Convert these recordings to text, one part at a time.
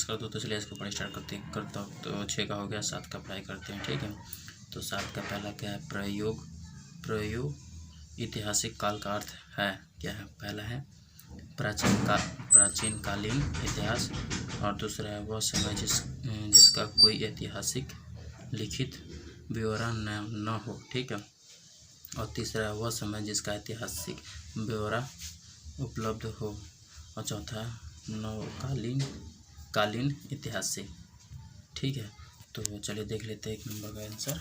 नमस्कार दोस्तों, चलिए इसको पढ़ाई स्टार्ट करता हूँ। तो 6 का हो गया, 7 का पढ़ाई करते हैं। ठीक है, तो 7 का पहला क्या है? प्रयोग ऐतिहासिक काल का अर्थ है क्या है? पहला है प्राचीन कालीन इतिहास, और दूसरा है वह समय जिसका कोई ऐतिहासिक लिखित विवरण न हो। ठीक है, और तीसरा है वह समय जिसका ऐतिहासिक ब्यौरा उपलब्ध हो, और चौथा कालीन इतिहास से। ठीक है, तो चलिए देख लेते हैं 1 नंबर का आंसर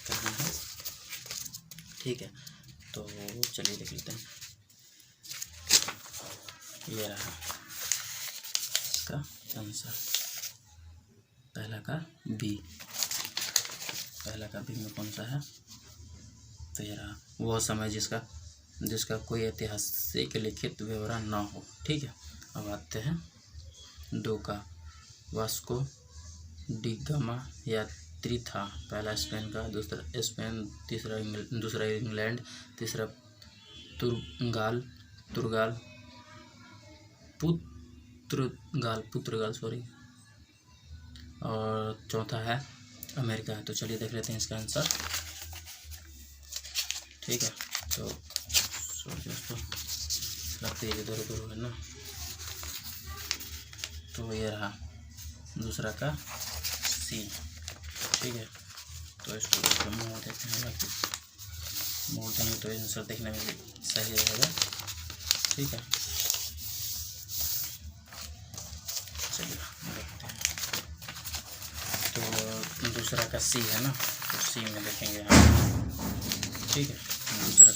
करना है। ठीक है, तो चलिए देख लेते हैं। ये रहा इसका आंसर, पहला का बी में कौन सा है? तो ये रहा वह समय जिसका कोई ऐतिहासिक लिखित विवरण न हो। ठीक है, अब आते हैं 2 का। वास्को डी गामा यात्री था। पहला स्पेन का, दूसरा स्पेन, दूसरा इंग्लैंड, तीसरा पुर्तगाल सॉरी, और चौथा है अमेरिका। तो चलिए देख लेते हैं इसका आंसर। ठीक है, तो सॉरी दोस्तों, लगते इधर उधर है ना। तो ये रहा दूसरा का सी। ठीक है, तो इसको मोड़ देते हैं, मोड़ देंगे तो आंसर देखने में भी सही रहेगा। ठीक है, चलिए देखते हैं। तो दूसरा का सी है ना, तो सी में देखेंगे हम। ठीक है, दूसरा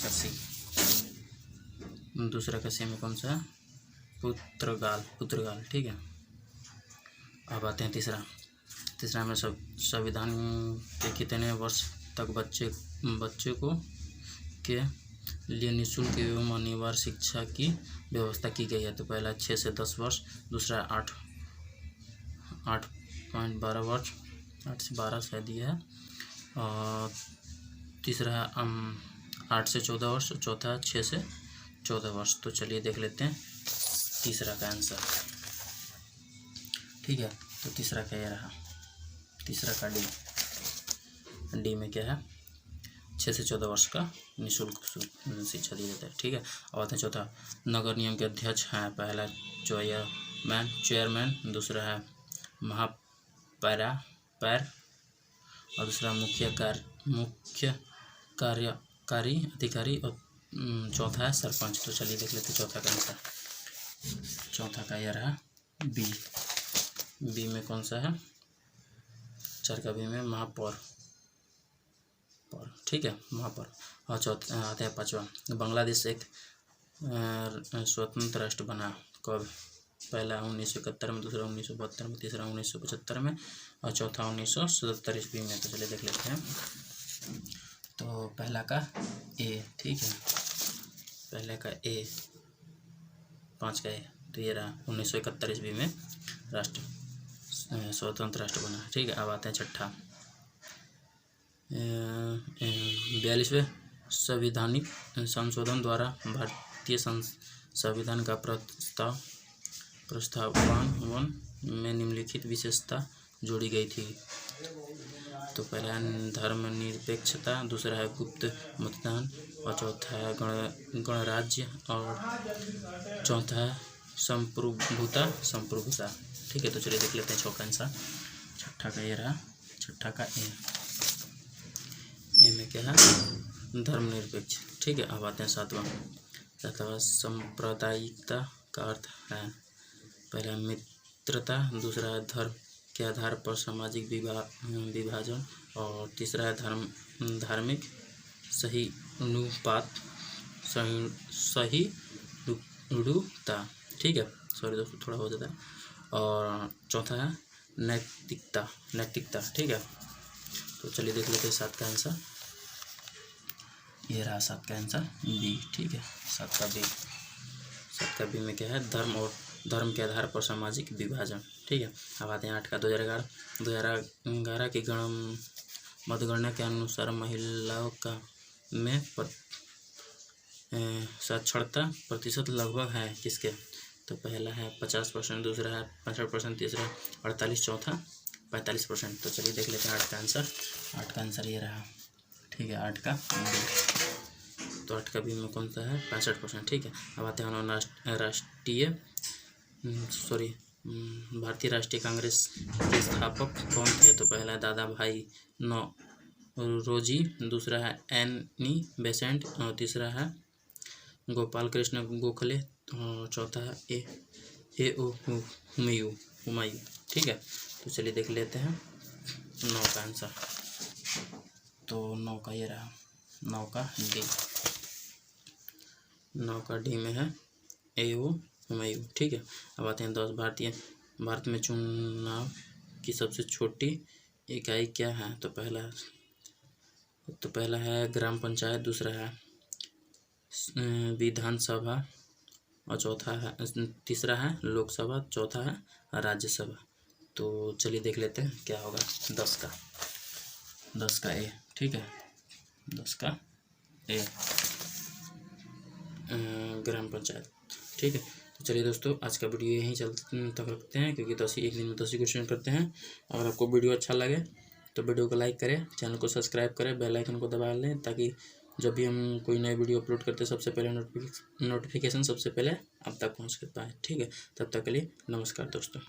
का सी में कौन सा है? पुर्तगाल। ठीक है, अब आते हैं तीसरा में संविधान के कितने वर्ष तक बच्चे को के लिए निःशुल्क एवं अनिवार्य शिक्षा की व्यवस्था की गई है? तो पहला 6 से 10 वर्ष, दूसरा 8.12 वर्ष, 8 से 12 शायद ये है, और तीसरा है 8 से 14 वर्ष, चौथा 6 से 14 वर्ष। तो चलिए देख लेते हैं तीसरा का आंसर। ठीक है, तो तीसरा का ये रहा, तीसरा का डी में क्या है? 6 से 14 वर्ष का निःशुल्क शिक्षा दी जाता है। ठीक है, अब आते हैं चौथा। नगर निगम के अध्यक्ष हैं। पहला चेयरमैन, दूसरा है महापौर, और दूसरा मुख्य कार्यकारी अधिकारी, और चौथा है सरपंच। तो चलिए देख लेते हैं चौथा का आंसर। चौथा का यह रहा बी में कौन सा है? 4 का बी में महापौर। ठीक है, महापौर। और चौथा आता है 5वां। बांग्लादेश एक स्वतंत्र राष्ट्र बना कब? पहला 1971 में, दूसरा 1972 में, तीसरा 1975 में, और चौथा 1977 ईस्वी में। तो चलिए देख लेते हैं। तो पहला का ए। ठीक है, पहले का ए, 5 का ए, तो ये रहा 1971 ईस्वी में स्वतंत्र राष्ट्र बना। ठीक है, अब आते हैं छठा। 42वें संविधानिक संशोधन द्वारा भारतीय संविधान का प्रस्तावना में निम्नलिखित विशेषता जोड़ी गई थी। तो पहला है धर्मनिरपेक्षता, दूसरा है गुप्त मतदान, और चौथा है गणराज्य, और चौथा है संप्रभुता। ठीक है, तो चलिए देख लेते हैं छठा आंसर। छठा का ये रहा, छठा का ए में क्या है? धर्मनिरपेक्ष। ठीक है, अब आते हैं सातवां। सांप्रदायिकता का अर्थ है पहला मित्रता, दूसरा है धर्म के आधार पर सामाजिक विभाजन, और तीसरा है धार्मिक सहिष्णुता। ठीक है, सॉरी दोस्तों, थोड़ा हो जाता है। और चौथा है नैतिकता। ठीक है, तो चलिए देख लेते हैं 7 का आंसर। ये रहा 7 का आंसर बी। ठीक है, 7 का बी में क्या है? धर्म और धर्म के आधार पर सामाजिक विभाजन। ठीक है, अब आते हैं 8 का। 2011 की मतगणना के अनुसार महिलाओं का में साक्षरता प्रतिशत लगभग है किसके? तो पहला है 50%, दूसरा है 65%, तीसरा 48, चौथा 45%। तो चलिए देख लेते हैं 8 का आंसर। 8 का आंसर ये रहा, ठीक है, 8 का बी। तो 8 का बी में कौन सा है? 65%, ठीक है। अब आते हैं भारतीय राष्ट्रीय कांग्रेस के स्थापक कौन थे? तो पहला है दादा भाई नौरोजी, दूसरा है एनी बेसेंट, और तीसरा है गोपाल कृष्ण गोखले, और चौथा है हुमायूं, ठीक है। तो चलिए देख लेते हैं 9 का आंसर। तो 9 का ये रहा, 9 का डी। 9 का डी में है हुमायूं, ठीक है। अब आते हैं 10। भारत में चुनाव की सबसे छोटी इकाई क्या है? तो पहला है ग्राम पंचायत, दूसरा है विधानसभा, और तीसरा है लोकसभा, चौथा है राज्यसभा। तो चलिए देख लेते हैं क्या होगा 10 का ए, ठीक है। 10 का ए ग्राम पंचायत, ठीक है। तो चलिए दोस्तों, आज का वीडियो यहीं तक रखते हैं, क्योंकि एक दिन में 10 ही क्वेश्चन करते हैं। अगर आपको वीडियो अच्छा लगे तो वीडियो को लाइक करें, चैनल को सब्सक्राइब करें, बेल आइकन को दबा लें, ताकि जब भी हम कोई नई वीडियो अपलोड करते हैं सबसे पहले नोटिफिकेशन सबसे पहले आप तक पहुंच पाए, ठीक है। तब तक के लिए नमस्कार दोस्तों।